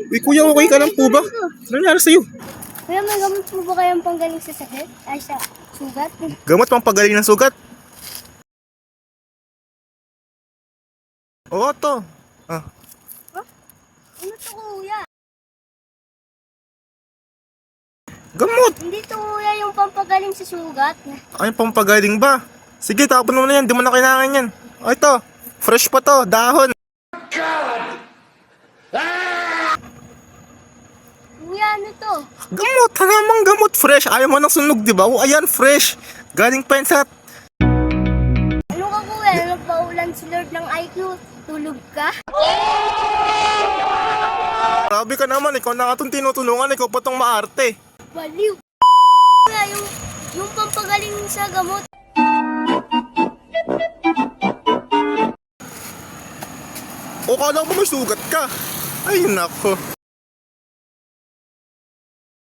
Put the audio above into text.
Uy, kuya, okay ka lang po ba? Ano nangyari sa'yo? Kuya, may gamot po ba kayong panggaling sa sakit? Ay, sa sugat? Gamot pang pagaling ng sugat? Oo, to. Ah, Ano to, kuya? gamot. Hindi to, kuya, yung pampagaling sa sugat. Ay, pampagaling ba? Sige, tapon mo na yan. Di mo na kailangan yan. Ay, to. Fresh pa to. Dahon. Kuya, ano to? Gamot. Halamang gamot. Fresh. Ayaw mo ng sunog, di ba? O, ayan, fresh. Galing pa yan sa... Ano ka, kuya? Nagpaulan si Lord ng IQ. Tulog ka? Grabe ka naman. Ikaw na nga itong tinutulungan. Ikaw pa itong maarte. Baliw. Kuya, yung pampagaling sa gamot. O, kala ko may sugat ka. Ay, nako.